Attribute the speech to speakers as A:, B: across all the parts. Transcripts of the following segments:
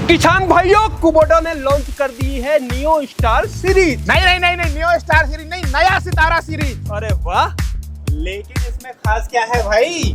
A: किसान भाइयों, कुबोटा ने लॉन्च कर दी है नियो स्टार सीरीज।
B: नहीं, नियो स्टार सीरीज नहीं, नया सितारा सीरीज।
A: अरे वाह,
C: लेकिन इसमें खास क्या है भाई?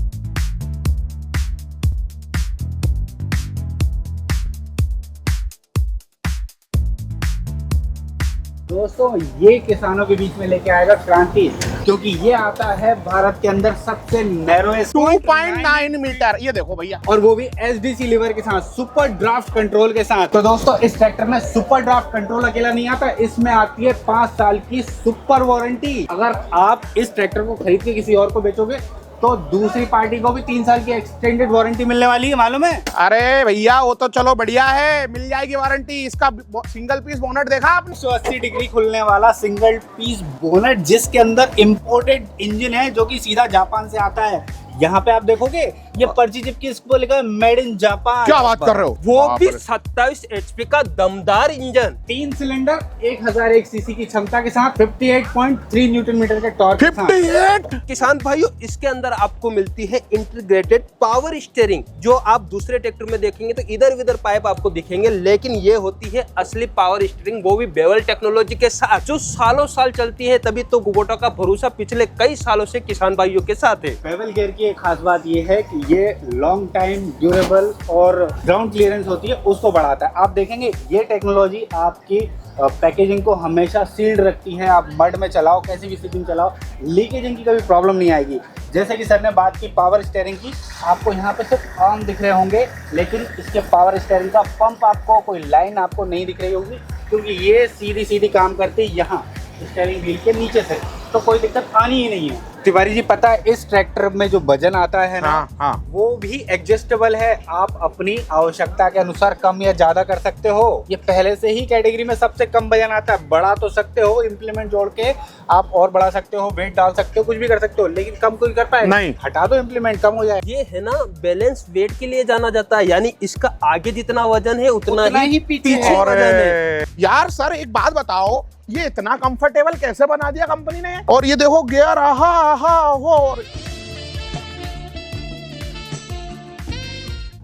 C: दोस्तों, ये किसानों के बीच में लेके आएगा क्रांति, क्योंकि ये आता है भारत के अंदर सबसे नैरोएस्ट
B: 2.9 मीटर। ये देखो भैया,
C: और वो भी एसडीसी लीवर के साथ, सुपर ड्राफ्ट कंट्रोल के साथ। तो दोस्तों, इस ट्रैक्टर में सुपर ड्राफ्ट कंट्रोल अकेला नहीं आता, इसमें आती है 5 साल की सुपर वारंटी। अगर आप इस ट्रैक्टर को खरीद के किसी और को बेचोगे तो दूसरी पार्टी को भी 3 साल की एक्सटेंडेड वारंटी मिलने वाली है, मालूम है?
B: अरे भैया वो तो चलो बढ़िया है, मिल जाएगी वारंटी। इसका सिंगल पीस बोनट देखा आपने?
C: 180 डिग्री खुलने वाला सिंगल पीस बोनट, जिसके अंदर इंपोर्टेड इंजन है जो कि सीधा जापान से आता है। यहाँ पे आप देखोगे ये पर्ची चिपकी, इसको लिखा मेड इन जापान।
B: क्या बात कर रहे हो?
A: वो भी 27 HP का दमदार इंजन,
C: 3 सिलेंडर, 1001 सीसी की क्षमता के साथ, 58.3 न्यूटन मीटर के टॉर्क के साथ।
B: 58।
A: किसान भाइयों, इसके अंदर आपको मिलती है इंटीग्रेटेड पावर स्टीयरिंग। जो आप दूसरे ट्रैक्टर में देखेंगे तो इधर उधर पाइप आपको दिखेंगे, लेकिन ये होती है असली पावर स्टीयरिंग, वो भी बेवल टेक्नोलॉजी के साथ, जो सालों साल चलती है। तभी तो कुबोटा का भरोसा पिछले कई सालों से किसान भाइयों के साथ है।
C: बेवल गियर की एक खास बात ये है कि ये लॉन्ग टाइम ड्यूरेबल और ग्राउंड क्लियरेंस होती है, उसको बढ़ाता है। आप देखेंगे ये टेक्नोलॉजी आपकी पैकेजिंग को हमेशा सील्ड रखती है। आप मड में चलाओ, कैसी भी स्थिति में चलाओ, लीकेजिंग की कभी प्रॉब्लम नहीं आएगी। जैसे कि सर ने बात की पावर स्टीयरिंग की, आपको यहाँ पे सिर्फ आर्म दिख रहे होंगे, लेकिन इसके पावर स्टीयरिंग का पंप आपको, कोई लाइन आपको नहीं दिख रही होगी, क्योंकि ये सीधी सीधी काम करती है यहाँ स्टीयरिंग व्हील के नीचे से, तो कोई दिक्कत आनी ही नहीं है। तिवारी जी, पता है इस ट्रैक्टर में जो वजन आता है ना,
B: हाँ।
C: वो भी एडजस्टेबल है। आप अपनी आवश्यकता के अनुसार कम या ज्यादा कर सकते हो। ये पहले से ही कैटेगरी में सबसे कम वजन आता है। बढ़ा तो सकते हो, इम्प्लीमेंट जोड़ के आप और बढ़ा सकते हो, वेट डाल सकते हो, कुछ भी कर सकते हो, लेकिन कम कोई कर पाए
B: नहीं।
C: हटा दो, इम्प्लीमेंट कम हो जाए।
A: ये है ना, बैलेंस वेट के लिए जाना जाता है, यानी इसका आगे जितना वजन है उतना ही पीछे वजन है।
B: यार सर, एक बात बताओ, ये इतना कंफर्टेबल कैसे बना दिया कंपनी ने? और ये देखो गियर, आहा हो।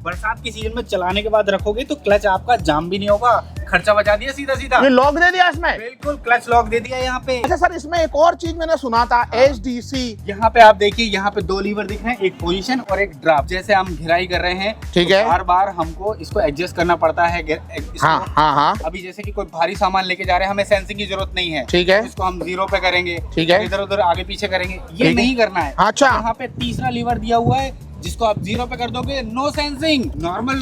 C: बरसात की सीजन में चलाने के बाद रखोगे तो क्लच आपका जाम भी नहीं होगा। खर्चा बचा दिया सीधा सीधा।
B: ये लॉक दे दिया इसमें?
C: बिल्कुल, क्लच लॉक दे दिया यहाँ पे।
B: अच्छा सर, इसमें एक और चीज मैंने सुना था, HDC।
C: यहाँ पे आप देखिए, यहाँ पे 2 लीवर दिख रहे हैं, एक पोजीशन और एक ड्राफ्ट। जैसे हम घिराई कर रहे हैं,
B: ठीक है,
C: बार बार हमको इसको एडजस्ट करना पड़ता है।
B: हाँ।
C: अभी जैसे कि कोई भारी सामान लेके जा रहे हैं, हमें सेंसिंग की जरूरत नहीं है,
B: ठीक है।
C: इसको हम 0 पे करेंगे,
B: ठीक है,
C: इधर उधर आगे पीछे करेंगे, ये नहीं करना है।
B: अच्छा।
C: यहाँ पे तीसरा लीवर दिया हुआ है, जिसको आप 0 पे कर दोगे, नो सेंसिंग। नॉर्मल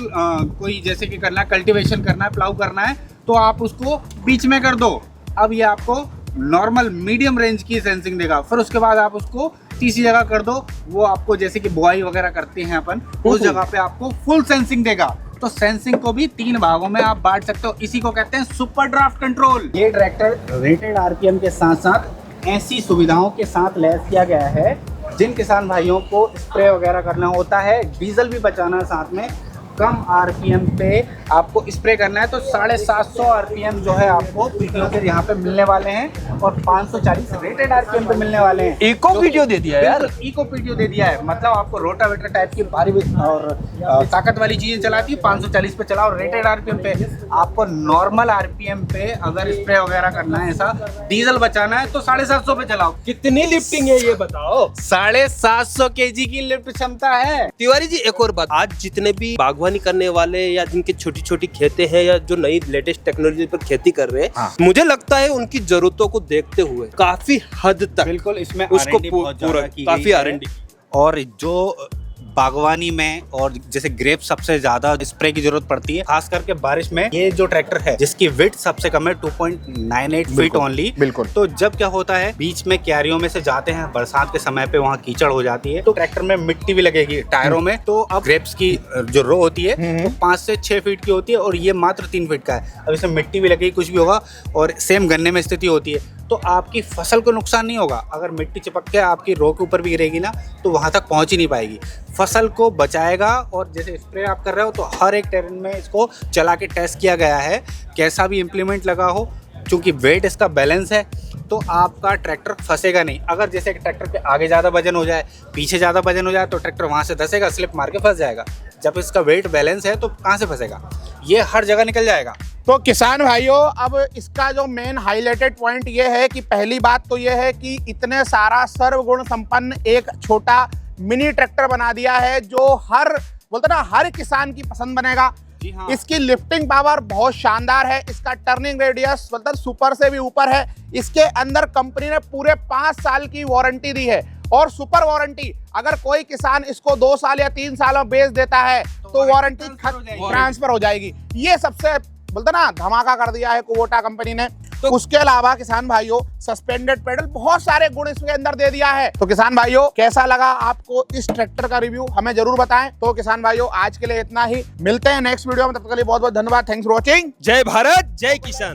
C: कोई जैसे कि करना है, कल्टीवेशन करना है, प्लाउ करना है, तो आप उसको बीच में कर दो। अब ये आपको नॉर्मल मीडियम रेंज की सेंसिंग देगा। फिर उसके बाद आप उसको तीसरी जगह कर दो, वो आपको जैसे कि बुआई वगैरह करते हैं अपन, उस जगह पे आपको फुल सेंसिंग देगा। तो सेंसिंग को भी 3 भागों में आप बांट सकते हो। इसी को कहते हैं सुपर ड्राफ्ट कंट्रोल। ये ट्रैक्टर रेटेड RPM के साथ साथ ऐसी सुविधाओं के साथ लैस किया गया है, जिन किसान भाइयों को स्प्रे वगैरह करना होता है, डीजल भी बचाना है, साथ में कम RPM पे आपको स्प्रे करना है, तो 750 RPM जो है आपको PTO यहाँ पे मिलने वाले हैं, और 540 रेटेड RPM पे मिलने वाले हैं।
A: इको PTO दे दिया यार।
C: इको PTO दे दिया है, मतलब आपको रोटावेटर टाइप की भारी और ताकत वाली चीजें चलाती है, 540 पे चलाओ रेटेड RPM पे। आपको नॉर्मल RPM पे अगर स्प्रे वगैरह करना है, ऐसा डीजल बचाना है, तो 750 पे चलाओ।
A: कितनी लिफ्टिंग है ये बताओ?
C: 750 kg की लिफ्ट क्षमता है।
A: तिवारी जी, एक और बात, आज जितने भी बागवानी करने वाले या जिनके छोटी छोटी खेतें हैं या जो नई लेटेस्ट टेक्नोलॉजी पर खेती कर रहे हैं, मुझे लगता है उनकी जरूरतों को देखते हुए काफी हद तक
C: बिल्कुल इसमें
A: उसको
C: पूरा
A: काफी R&D।
C: और जो बागवानी में और जैसे ग्रेप सबसे ज्यादा स्प्रे की जरूरत पड़ती है, खास करके बारिश में। ये जो ट्रैक्टर है जिसकी विड्थ सबसे कम है 2.98 फीट ओनली।
B: बिल्कुल।
C: तो जब क्या होता है, बीच में क्यारियों में से जाते हैं बरसात के समय पे, वहाँ कीचड़ हो जाती है, तो ट्रैक्टर में मिट्टी भी लगेगी टायरों में। तो अब ग्रेप्स की जो रो होती है वो 5 से 6 फीट की होती है, और ये मात्र 3 फीट का है। अब इसमें मिट्टी भी लगेगी, कुछ भी होगा, और सेम गन्ने में स्थिति होती है, तो आपकी फसल को नुकसान नहीं होगा। अगर मिट्टी चिपक के आपकी रो के ऊपर भी गिरेगी ना, तो वहां तक पहुंच ही नहीं पाएगी, फसल को बचाएगा। और जैसे स्प्रे आप कर रहे हो, तो हर एक टेरेन में इसको चला के टेस्ट किया गया है, कैसा भी इम्प्लीमेंट लगा हो, चूंकि वेट इसका बैलेंस है, तो आपका ट्रैक्टर फंसेगा नहीं। अगर जैसे ट्रैक्टर पे आगे ज़्यादा वजन हो जाए, पीछे ज़्यादा वजन हो जाए, तो ट्रैक्टर वहाँ से धंसेगा, स्लिप मार के फंस जाएगा। जब इसका वेट बैलेंस है तो कहाँ से फंसेगा। ये हर जगह निकल जाएगा।
B: तो किसान भाइयों, अब इसका जो मेन हाईलाइटेड पॉइंट ये है कि पहली बात तो ये है कि इतने सारा सर्वगुण संपन्न एक छोटा मिनी ट्रैक्टर बना दिया है जो हर बोलते ना हर किसान की पसंद बनेगा।
C: जी हाँ।
B: इसकी लिफ्टिंग पावर बहुत शानदार है, इसका टर्निंग रेडियस मतलब सुपर से भी ऊपर है। इसके अंदर कंपनी ने पूरे 5 साल की वारंटी दी है और सुपर वारंटी, अगर कोई किसान इसको 2 साल या 3 साल में बेच देता है तो वारंटी ट्रांसफर हो जाएगी। ये सबसे बोलते ना धमाका कर दिया है कुबोटा कंपनी ने। तो उसके अलावा किसान भाइयों सस्पेंडेड पेडल, बहुत सारे गुण इसके अंदर दे दिया है। तो किसान भाइयों, कैसा लगा आपको इस ट्रैक्टर का रिव्यू हमें जरूर बताएं। तो किसान भाइयों, आज के लिए इतना ही, मिलते हैं नेक्स्ट वीडियो में, तब तक के लिए बहुत बहुत धन्यवाद। Thanks for watching.
A: जय भारत, जय किसान।